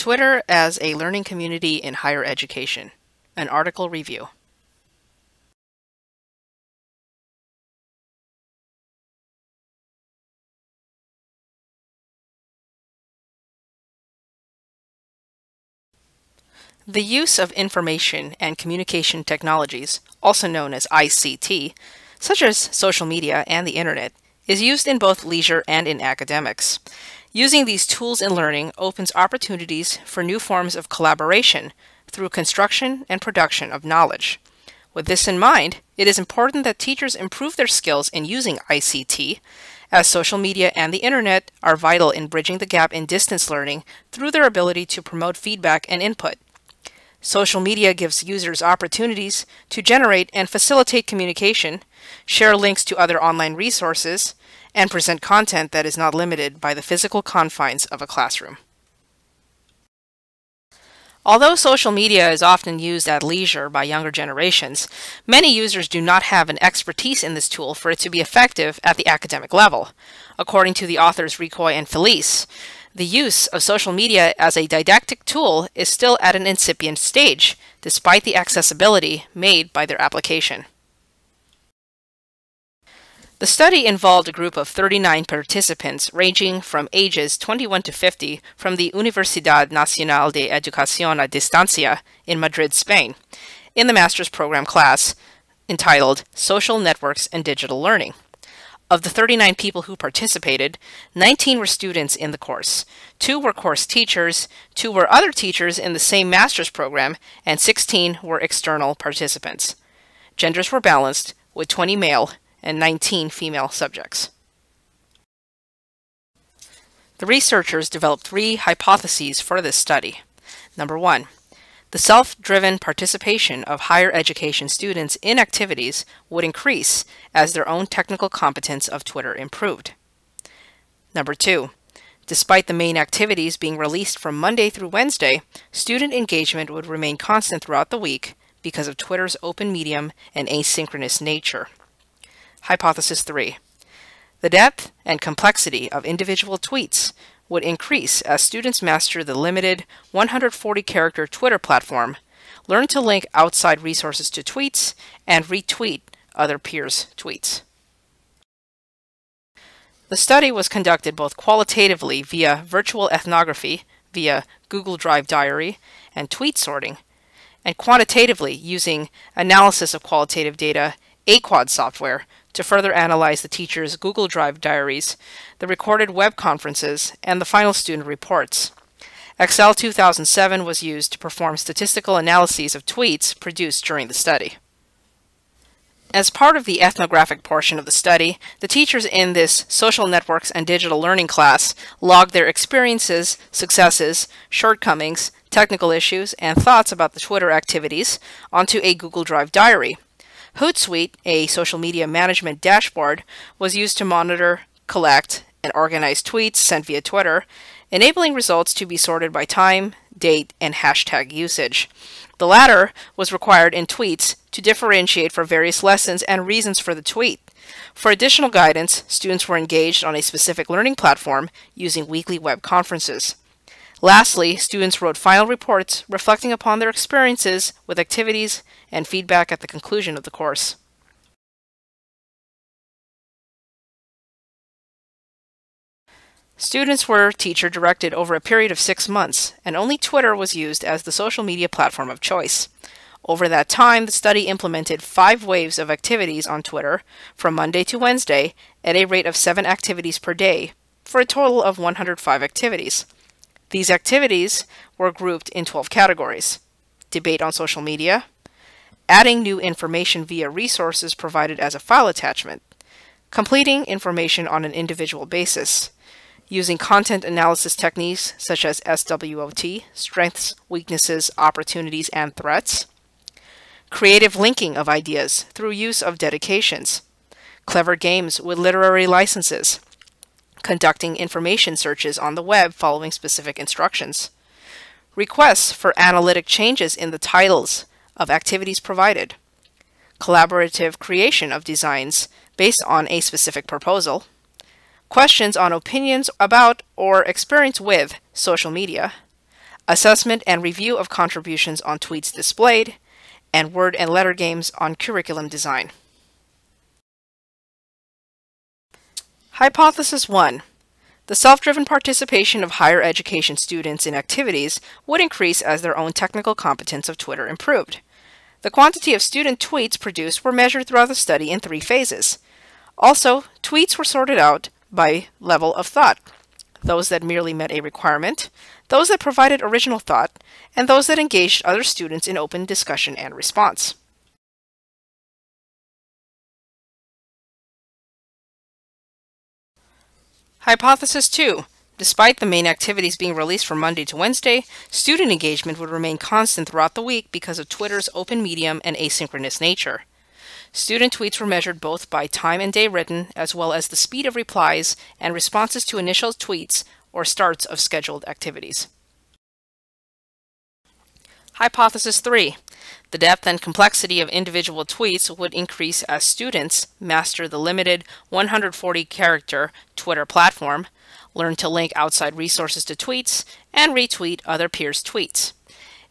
Twitter as a learning community in higher education. An article review. The use of information and communication technologies, also known as ICT, such as social media and the internet, is used in both leisure and in academics. Using these tools in learning opens opportunities for new forms of collaboration through construction and production of knowledge. With this in mind, it is important that teachers improve their skills in using ICT, as social media and the internet are vital in bridging the gap in distance learning through their ability to promote feedback and input. Social media gives users opportunities to generate and facilitate communication, share links to other online resources, and present content that is not limited by the physical confines of a classroom. Although social media is often used at leisure by younger generations, many users do not have an expertise in this tool for it to be effective at the academic level. According to the authors Ricoy and Felice, the use of social media as a didactic tool is still at an incipient stage, despite the accessibility made by their application. The study involved a group of 39 participants ranging from ages 21 to 50 from the Universidad Nacional de Educación a Distancia in Madrid, Spain, in the master's program class entitled Social Networks and Digital Learning. Of the 39 people who participated, 19 were students in the course, 2 were course teachers, 2 were other teachers in the same master's program, and 16 were external participants. Genders were balanced, with 20 male and 19 female subjects. The researchers developed 3 hypotheses for this study. Number 1. The self-driven participation of higher education students in activities would increase as their own technical competence of Twitter improved. Number 2. Despite the main activities being released from Monday through Wednesday, student engagement would remain constant throughout the week because of Twitter's open medium and asynchronous nature. Hypothesis 3. The depth and complexity of individual tweets would increase as students master the limited 140-character Twitter platform, learn to link outside resources to tweets, and retweet other peers' tweets. The study was conducted both qualitatively via virtual ethnography, via Google Drive Diary, and tweet sorting, and quantitatively using analysis of qualitative data, AQuad software, to further analyze the teacher's Google Drive diaries, the recorded web conferences, and the final student reports. Excel 2007 was used to perform statistical analyses of tweets produced during the study. As part of the ethnographic portion of the study, the teachers in this Social Networks and Digital Learning class logged their experiences, successes, shortcomings, technical issues, and thoughts about the Twitter activities onto a Google Drive diary. Hootsuite, a social media management dashboard, was used to monitor, collect, and organize tweets sent via Twitter, enabling results to be sorted by time, date, and hashtag usage. The latter was required in tweets to differentiate for various lessons and reasons for the tweet. For additional guidance, students were engaged on a specific learning platform using weekly web conferences. Lastly, students wrote final reports reflecting upon their experiences with activities and feedback at the conclusion of the course. Students were teacher-directed over a period of 6 months, and only Twitter was used as the social media platform of choice. Over that time, the study implemented 5 waves of activities on Twitter from Monday to Wednesday at a rate of 7 activities per day, for a total of 105 activities. These activities were grouped in 12 categories: debate on social media, adding new information via resources provided as a file attachment, completing information on an individual basis, using content analysis techniques such as SWOT, strengths, weaknesses, opportunities, and threats, creative linking of ideas through use of dedications, clever games with literary licenses, conducting information searches on the web following specific instructions, requests for analytic changes in the titles of activities provided, collaborative creation of designs based on a specific proposal, questions on opinions about or experience with social media, assessment and review of contributions on tweets displayed, and word and letter games on curriculum design. Hypothesis 1. The self-driven participation of higher education students in activities would increase as their own technical competence of Twitter improved. The quantity of student tweets produced were measured throughout the study in 3 phases. Also, tweets were sorted out by level of thought: those that merely met a requirement, those that provided original thought, and those that engaged other students in open discussion and response. Hypothesis 2. Despite the main activities being released from Monday to Wednesday, student engagement would remain constant throughout the week because of Twitter's open medium and asynchronous nature. Student tweets were measured both by time and day written, as well as the speed of replies and responses to initial tweets or starts of scheduled activities. Hypothesis 3. The depth and complexity of individual tweets would increase as students master the limited 140-character Twitter platform, learn to link outside resources to tweets, and retweet other peers' tweets.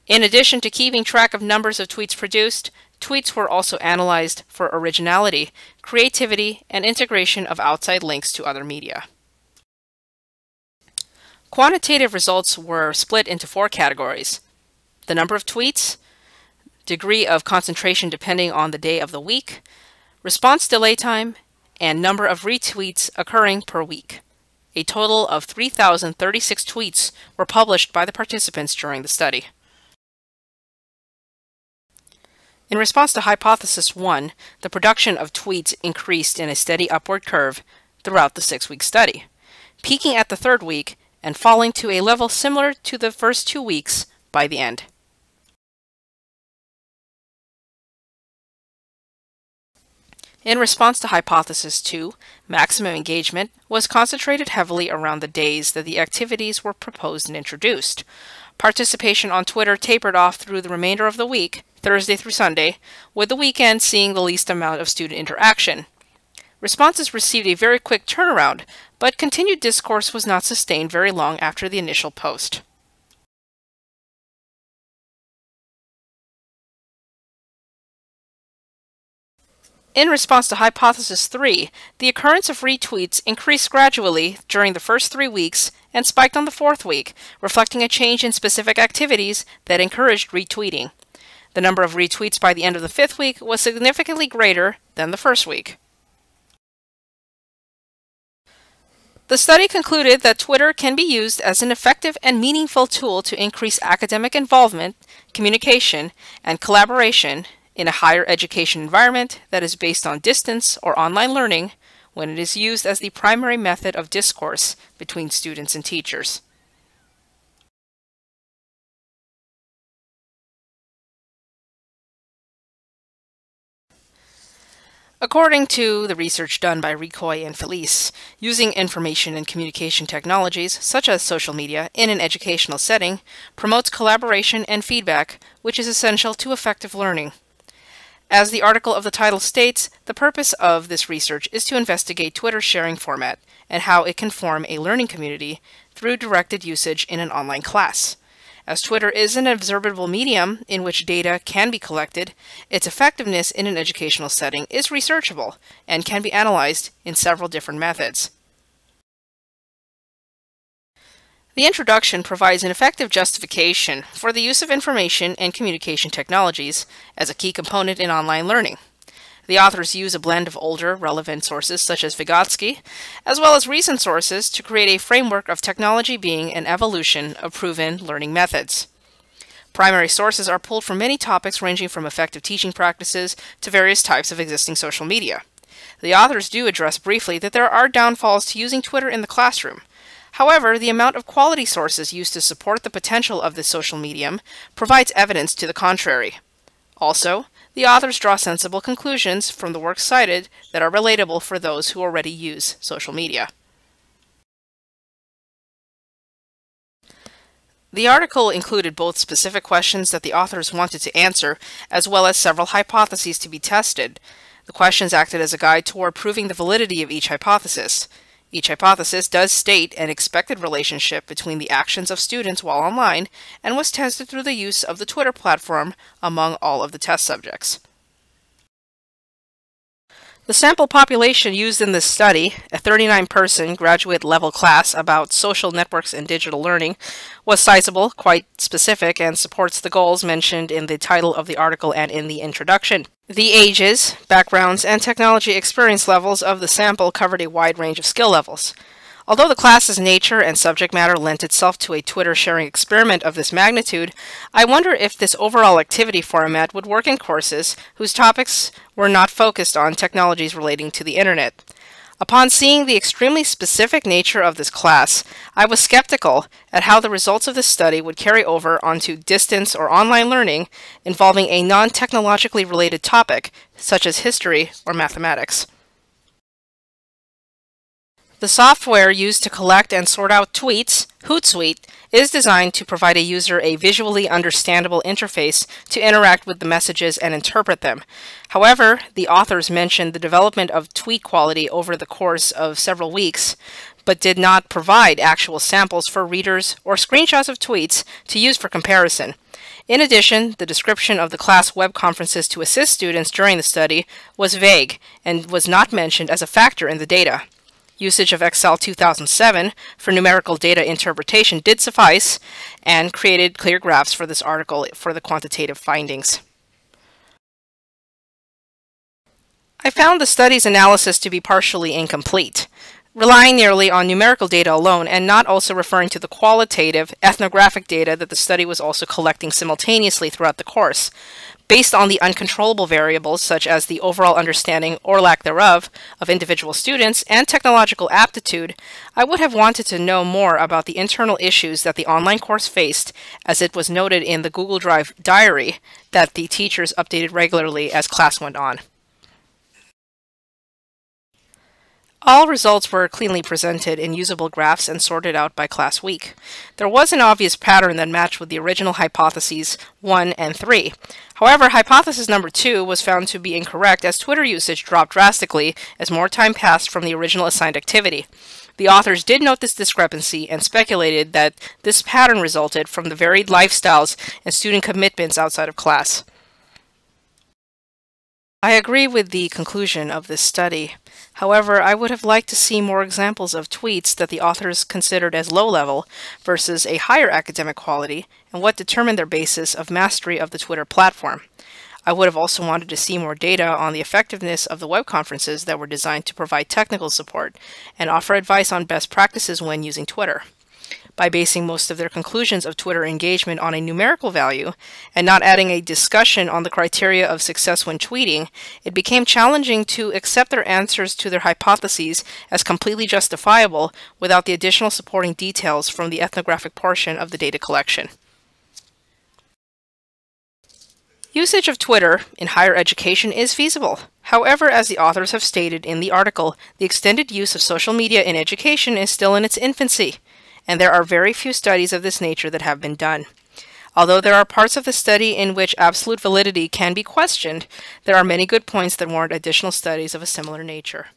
In addition to keeping track of numbers of tweets produced, tweets were also analyzed for originality, creativity, and integration of outside links to other media. Quantitative results were split into 4 categories: the number of tweets, degree of concentration depending on the day of the week, response delay time, and number of retweets occurring per week. A total of 3,036 tweets were published by the participants during the study. In response to Hypothesis 1, the production of tweets increased in a steady upward curve throughout the 6-week study, peaking at the 3rd week and falling to a level similar to the first 2 weeks by the end. In response to Hypothesis 2, maximum engagement was concentrated heavily around the days that the activities were proposed and introduced. Participation on Twitter tapered off through the remainder of the week, Thursday through Sunday, with the weekend seeing the least amount of student interaction. Responses received a very quick turnaround, but continued discourse was not sustained very long after the initial post. In response to Hypothesis 3, the occurrence of retweets increased gradually during the first 3 weeks and spiked on the 4th week, reflecting a change in specific activities that encouraged retweeting. The number of retweets by the end of the 5th week was significantly greater than the first week. The study concluded that Twitter can be used as an effective and meaningful tool to increase academic involvement, communication, and collaboration in a higher education environment that is based on distance or online learning when it is used as the primary method of discourse between students and teachers. According to the research done by Ricoy and Felice, using information and communication technologies, such as social media, in an educational setting promotes collaboration and feedback, which is essential to effective learning. As the article of the title states, the purpose of this research is to investigate Twitter's sharing format and how it can form a learning community through directed usage in an online class. As Twitter is an observable medium in which data can be collected, its effectiveness in an educational setting is researchable and can be analyzed in several different methods. The introduction provides an effective justification for the use of information and communication technologies as a key component in online learning. The authors use a blend of older, relevant sources such as Vygotsky, as well as recent sources to create a framework of technology being an evolution of proven learning methods. Primary sources are pulled from many topics ranging from effective teaching practices to various types of existing social media. The authors do address briefly that there are downfalls to using Twitter in the classroom. However, the amount of quality sources used to support the potential of this social medium provides evidence to the contrary. Also, the authors draw sensible conclusions from the works cited that are relatable for those who already use social media. The article included both specific questions that the authors wanted to answer, as well as several hypotheses to be tested. The questions acted as a guide toward proving the validity of each hypothesis. Each hypothesis does state an expected relationship between the actions of students while online and was tested through the use of the Twitter platform among all of the test subjects. The sample population used in this study, a 39-person graduate-level class about social networks and digital learning, was sizable, quite specific, and supports the goals mentioned in the title of the article and in the introduction. The ages, backgrounds, and technology experience levels of the sample covered a wide range of skill levels. Although the class's nature and subject matter lent itself to a Twitter sharing experiment of this magnitude, I wonder if this overall activity format would work in courses whose topics were not focused on technologies relating to the internet. Upon seeing the extremely specific nature of this class, I was skeptical at how the results of this study would carry over onto distance or online learning involving a non-technologically related topic, such as history or mathematics. The software used to collect and sort out tweets, Hootsuite, is designed to provide a user a visually understandable interface to interact with the messages and interpret them. However, the authors mentioned the development of tweet quality over the course of several weeks, but did not provide actual samples for readers or screenshots of tweets to use for comparison. In addition, the description of the class web conferences to assist students during the study was vague and was not mentioned as a factor in the data. Usage of Excel 2007 for numerical data interpretation did suffice and created clear graphs for this article for the quantitative findings. I found the study's analysis to be partially incomplete, relying nearly on numerical data alone and not also referring to the qualitative ethnographic data that the study was also collecting simultaneously throughout the course. Based on the uncontrollable variables such as the overall understanding or lack thereof of individual students and technological aptitude, I would have wanted to know more about the internal issues that the online course faced, as it was noted in the Google Drive diary that the teachers updated regularly as class went on. All results were cleanly presented in usable graphs and sorted out by class week. There was an obvious pattern that matched with the original hypotheses 1 and 3. However, hypothesis number 2 was found to be incorrect as Twitter usage dropped drastically as more time passed from the original assigned activity. The authors did note this discrepancy and speculated that this pattern resulted from the varied lifestyles and student commitments outside of class. I agree with the conclusion of this study. However, I would have liked to see more examples of tweets that the authors considered as low-level versus a higher academic quality, and what determined their basis of mastery of the Twitter platform. I would have also wanted to see more data on the effectiveness of the web conferences that were designed to provide technical support and offer advice on best practices when using Twitter. By basing most of their conclusions of Twitter engagement on a numerical value and not adding a discussion on the criteria of success when tweeting, it became challenging to accept their answers to their hypotheses as completely justifiable without the additional supporting details from the ethnographic portion of the data collection. Usage of Twitter in higher education is feasible. However, as the authors have stated in the article, the extended use of social media in education is still in its infancy, and there are very few studies of this nature that have been done. Although there are parts of the study in which absolute validity can be questioned, there are many good points that warrant additional studies of a similar nature.